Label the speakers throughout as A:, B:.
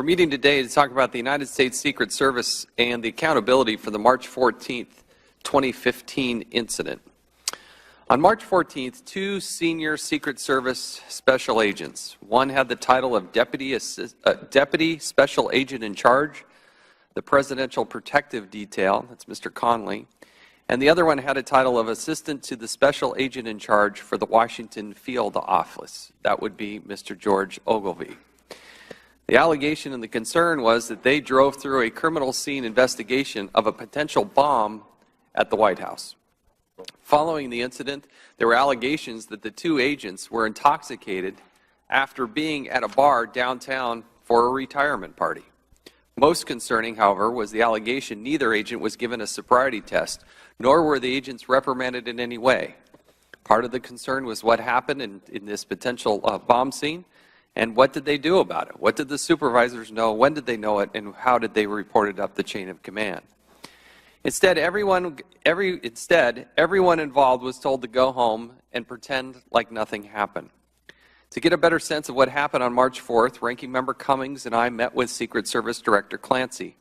A: We're meeting today to talk about the United States Secret Service and the accountability for the March 14th, 2015 incident. On March 14th, two senior Secret Service special agents, one had the title of Deputy Special Agent in Charge, the Presidential Protective Detail, that's Mr. Conley, and the other one had a title of Assistant to the Special Agent in Charge for the Washington Field Office. That would be Mr. George Ogilvie. The allegation and the concern was that they drove through a criminal scene investigation of a potential bomb at the White House. Following the incident, there were allegations that the two agents were intoxicated after being at a bar downtown for a retirement party. Most concerning, however, was the allegation neither agent was given a sobriety test, nor were the agents reprimanded in any way. Part of the concern was what happened in this potential bomb scene, and what did they do about it? What did the supervisors know? When did they know it? And how did they report it up the chain of command? Instead, everyone involved was told to go home and pretend like nothing happened. To get a better sense of what happened on March 4th, Ranking Member Cummings and I met with Secret Service Director Clancy.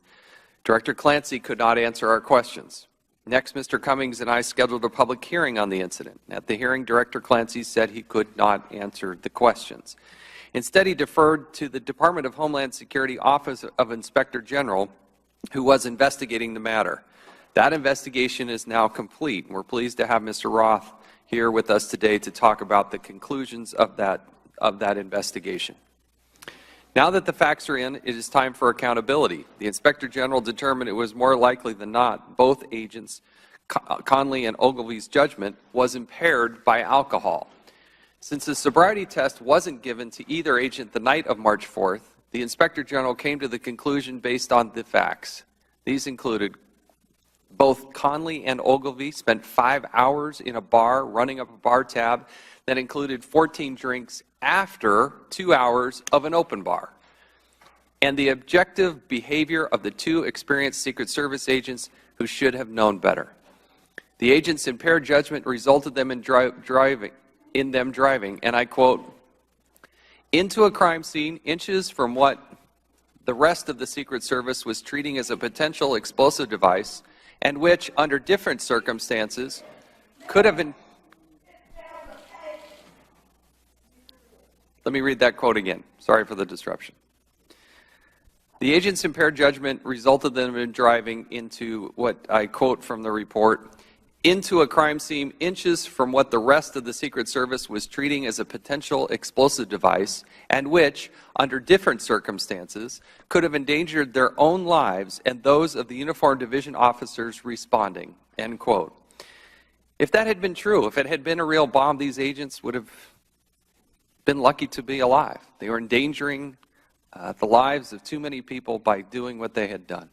A: Director Clancy could not answer our questions. Next, Mr. Cummings and I scheduled a public hearing on the incident. At the hearing, Director Clancy said he could not answer the questions. Instead, he deferred to the Department of Homeland Security Office of Inspector General, who was investigating the matter. That investigation is now complete, and we're pleased to have Mr. Roth here with us today to talk about the conclusions of that investigation. Now that the facts are in, it is time for accountability. The Inspector General determined it was more likely than not both agents, Conley and Ogilvie's judgment, was impaired by alcohol. Since the sobriety test wasn't given to either agent the night of March 4th, the Inspector General came to the conclusion based on the facts. These included both Conley and Ogilvie spent 5 hours in a bar running up a bar tab that included 14 drinks after 2 hours of an open bar. And the objective behavior of the two experienced Secret Service agents who should have known better. The agents' impaired judgment resulted in them driving, and I quote, into a crime scene inches from what the rest of the Secret Service was treating as a potential explosive device, and which, under different circumstances, could have been... Let me read that quote again. Sorry for the disruption. The agent's impaired judgment resulted in them driving into what I quote from the report, into a crime scene inches from what the rest of the Secret Service was treating as a potential explosive device, and which, under different circumstances, could have endangered their own lives and those of the uniformed division officers responding, end quote. If that had been true, if it had been a real bomb, these agents would have been lucky to be alive. They were endangering the lives of too many people by doing what they had done.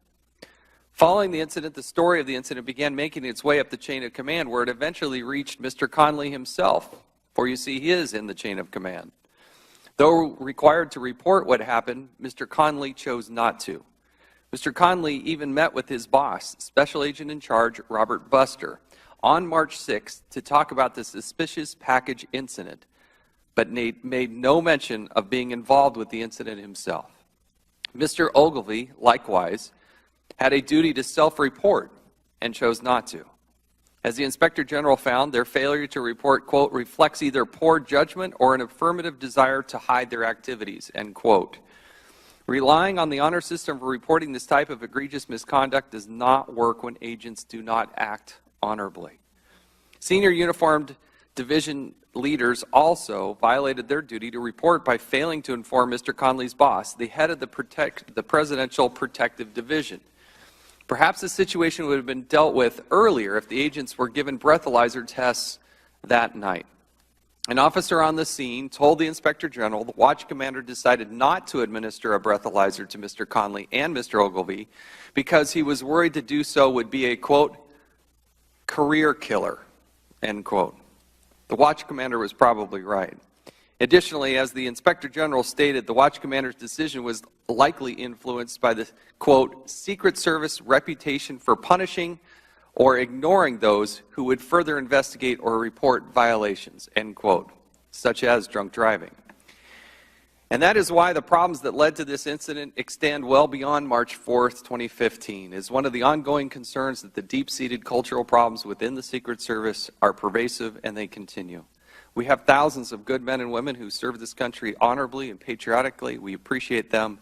A: Following the incident, the story of the incident began making its way up the chain of command, where it eventually reached Mr. Conley himself, for you see, he is in the chain of command. Though required to report what happened, Mr. Conley chose not to. Mr. Conley even met with his boss, Special Agent in Charge Robert Buster, on March 6th to talk about the suspicious package incident, but made no mention of being involved with the incident himself. Mr. Ogilvie, likewise, had a duty to self-report and chose not to. As the Inspector General found, their failure to report, quote, reflects either poor judgment or an affirmative desire to hide their activities, end quote. Relying on the honor system for reporting this type of egregious misconduct does not work when agents do not act honorably. Senior uniformed division leaders also violated their duty to report by failing to inform Mr. Conley's boss, the head of the Presidential Protective Division. Perhaps the situation would have been dealt with earlier if the agents were given breathalyzer tests that night. An officer on the scene told the Inspector General the watch commander decided not to administer a breathalyzer to Mr. Conley and Mr. Ogilvie because he was worried to do so would be a, quote, career killer, end quote. The watch commander was probably right. Additionally, as the Inspector General stated, the watch commander's decision was likely influenced by the, quote, Secret Service reputation for punishing or ignoring those who would further investigate or report violations, end quote, such as drunk driving. And that is why the problems that led to this incident extend well beyond March 4th, 2015. It's one of the ongoing concerns that the deep-seated cultural problems within the Secret Service are pervasive and they continue. We have thousands of good men and women who serve this country honorably and patriotically. We appreciate them,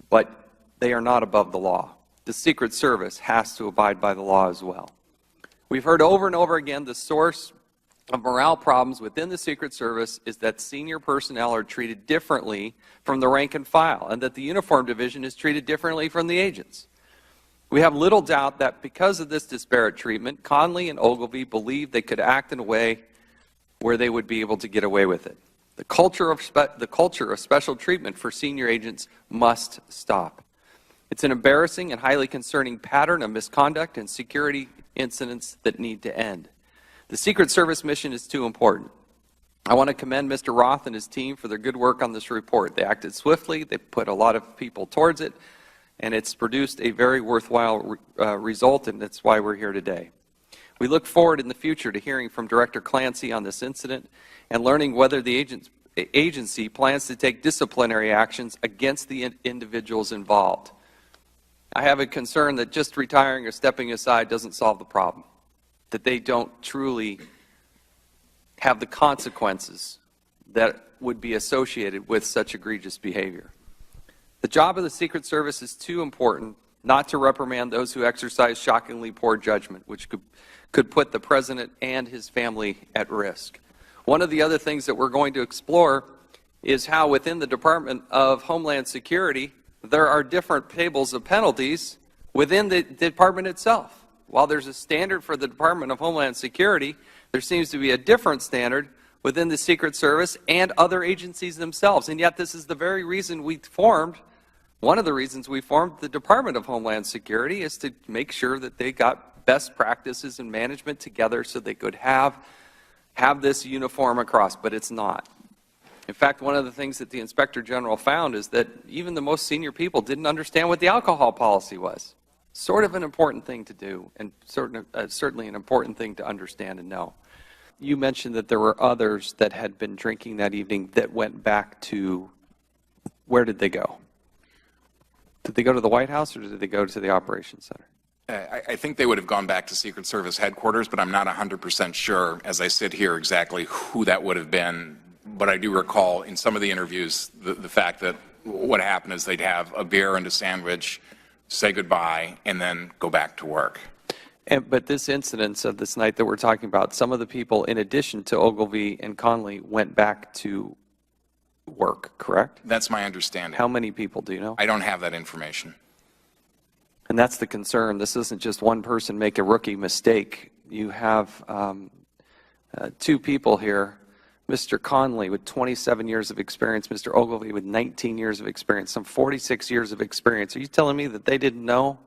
A: but they are not above the law. The Secret Service has to abide by the law as well. We've heard over and over again the source of morale problems within the Secret Service is that senior personnel are treated differently from the rank and file, and that the uniform division is treated differently from the agents. We have little doubt that because of this disparate treatment, Conley and Ogilvy believed they could act in a way where they would be able to get away with it. The culture of special treatment for senior agents must stop. It's an embarrassing and highly concerning pattern of misconduct and security incidents that need to end. The Secret Service mission is too important. I want to commend Mr. Roth and his team for their good work on this report. They acted swiftly, they put a lot of people towards it, and it's produced a very worthwhile result, and that's why we're here today. We look forward in the future to hearing from Director Clancy on this incident and learning whether the agency plans to take disciplinary actions against the individuals involved. I have a concern that just retiring or stepping aside doesn't solve the problem, that they don't truly have the consequences that would be associated with such egregious behavior. The job of the Secret Service is too important not to reprimand those who exercise shockingly poor judgment, which could put the President and his family at risk. One of the other things that we're going to explore is how within the Department of Homeland Security, there are different tables of penalties within the department itself. While there's a standard for the Department of Homeland Security, there seems to be a different standard within the Secret Service and other agencies themselves. And yet this is the very reason we formed, one of the reasons we formed the Department of Homeland Security, is to make sure that they got best practices and management together so they could have this uniform across, but it's not. In fact, one of the things that the Inspector General found is that even the most senior people didn't understand what the alcohol policy was. Sort of an important thing to do, and certainly an important thing to understand and know. You mentioned that there were others that had been drinking that evening that went back to, where did they go? Did they go to the White House or did they go to the Operations Center?
B: I think they would have gone back to Secret Service headquarters, but I'm not 100% sure as I sit here exactly who that would have been. But I do recall in some of the interviews the fact that what happened is they'd have a beer and a sandwich, say goodbye, and then go back to work.
A: But this incident of this night that we're talking about, some of the people, in addition to Ogilvy and Conley, went back to work, correct?
B: That's my understanding.
A: How many people do you know?
B: I don't have that information.
A: And that's the concern. This isn't just one person make a rookie mistake. You have two people here, Mr. Conley with 27 years of experience, Mr. Ogilvy with 19 years of experience, some 46 years of experience. Are you telling me that they didn't know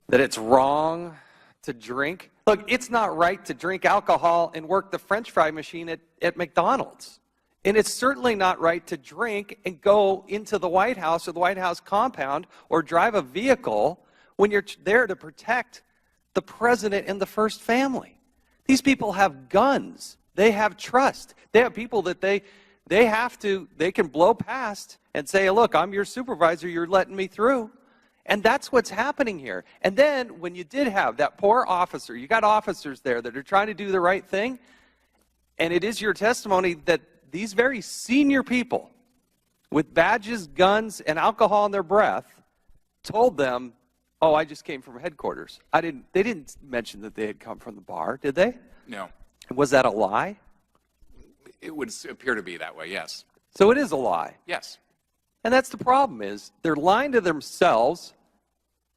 A: that it's wrong to drink? Look, it's not right to drink alcohol and work the French fry machine at McDonald's. And it's certainly not right to drink and go into the White House or the White House compound or drive a vehicle when you're there to protect the president and the first family. These people have guns. They have trust. They have people that they can blow past and say, look, I'm your supervisor, you're letting me through. And that's what's happening here. And then when you did have that poor officer, you got officers there that are trying to do the right thing, and it is your testimony that these very senior people with badges, guns, and alcohol in their breath told them, oh, I just came from headquarters. They didn't mention that they had come from the bar, did they?
B: No.
A: Was that a lie?
B: It would appear to be that way, yes.
A: So it is a lie.
B: Yes.
A: And that's the problem, is they're lying to themselves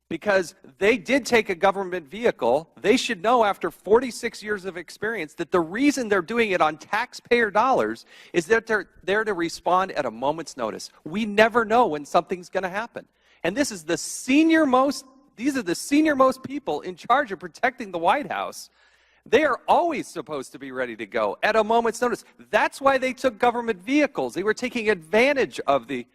A: because they did take a government vehicle. They should know after 46 years of experience that the reason they're doing it on taxpayer dollars is that they're there to respond at a moment's notice. We never know when something's going to happen. And these are the senior most people in charge of protecting the White House. They are always supposed to be ready to go at a moment's notice. That's why they took government vehicles. They were taking advantage of the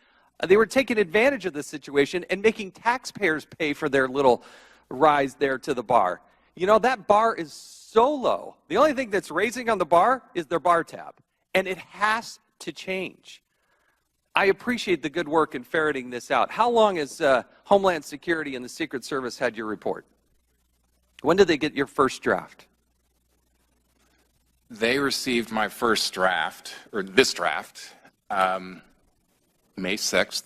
A: situation and making taxpayers pay for their little rise there to the bar. You know, that bar is so low. The only thing that's raising on the bar is their bar tab. And it has to change. I appreciate the good work in ferreting this out. How long has Homeland Security and the Secret Service had your report? When did they get your first draft?
B: They received my first draft, or this draft, May 6th.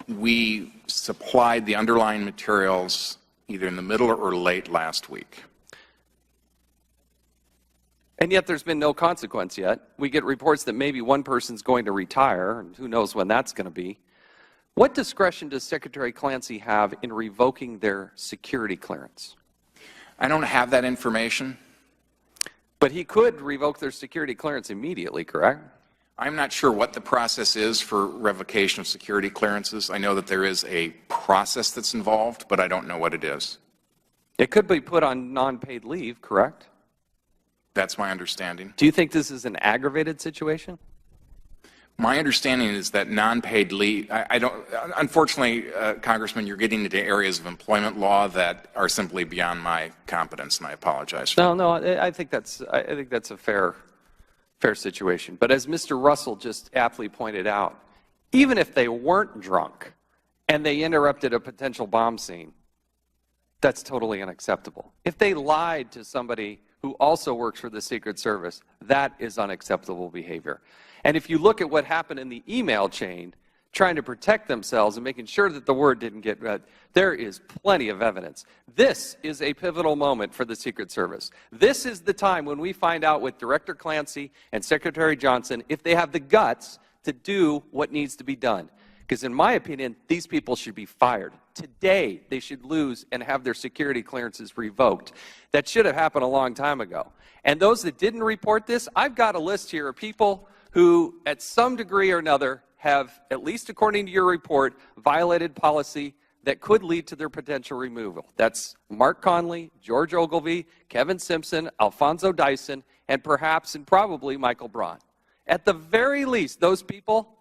B: We supplied the underlying materials either in the middle or late last week.
A: And yet there's been no consequence yet. We get reports that maybe one person's going to retire, and who knows when that's going to be. What discretion does Secretary Clancy have in revoking their security clearance?
B: I don't have that information.
A: But he could revoke their security clearance immediately, correct?
B: I'm not sure what the process is for revocation of security clearances. I know that there is a process that's involved, but I don't know what it is.
A: It could be put on non-paid leave, correct?
B: That's my understanding.
A: Do you think this is an aggravated situation?
B: My understanding is that non-paid leave, I don't, unfortunately, Congressman, you're getting into areas of employment law that are simply beyond my competence, and I apologize for that.
A: No, I think that's a fair situation. But as Mr. Russell just aptly pointed out, even if they weren't drunk and they interrupted a potential bomb scene, that's totally unacceptable. If they lied to somebody who also works for the Secret Service, that is unacceptable behavior. And if you look at what happened in the email chain, trying to protect themselves and making sure that the word didn't get read, there is plenty of evidence. This is a pivotal moment for the Secret Service. This is the time when we find out with Director Clancy and Secretary Johnson if they have the guts to do what needs to be done. Because in my opinion, these people should be fired. Today, they should lose and have their security clearances revoked. That should have happened a long time ago. And those that didn't report this, I've got a list here of people who, at some degree or another, have, at least according to your report, violated policy that could lead to their potential removal. That's Mark Conley, George Ogilvy, Kevin Simpson, Alfonso Dyson, and perhaps and probably Michael Braun. At the very least, those people,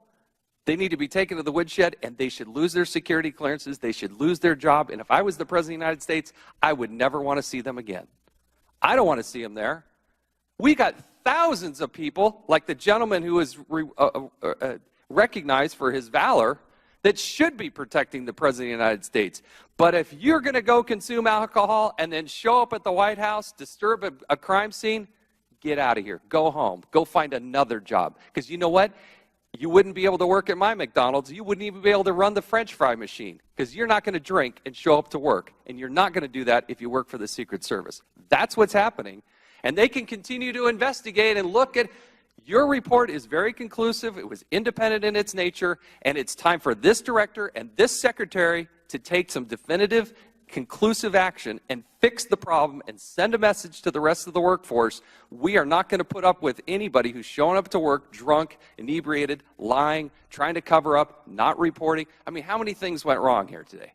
A: they need to be taken to the woodshed, and they should lose their security clearances. They should lose their job. And if I was the President of the United States, I would never want to see them again. I don't want to see them there. We got thousands of people, like the gentleman who was recognized for his valor, that should be protecting the President of the United States. But if you're going to go consume alcohol and then show up at the White House, disturb a crime scene, get out of here. Go home. Go find another job. Because you know what? You wouldn't be able to work at my McDonald's. You wouldn't even be able to run the French fry machine because you're not going to drink and show up to work. And you're not going to do that if you work for the Secret Service. That's what's happening. And they can continue to investigate and look at. Your report is very conclusive. It was independent in its nature. And it's time for this director and this secretary to take some definitive, conclusive action and fix the problem and send a message to the rest of the workforce. We are not going to put up with anybody who's showing up to work drunk, inebriated, lying, trying to cover up, not reporting. I mean, how many things went wrong here today?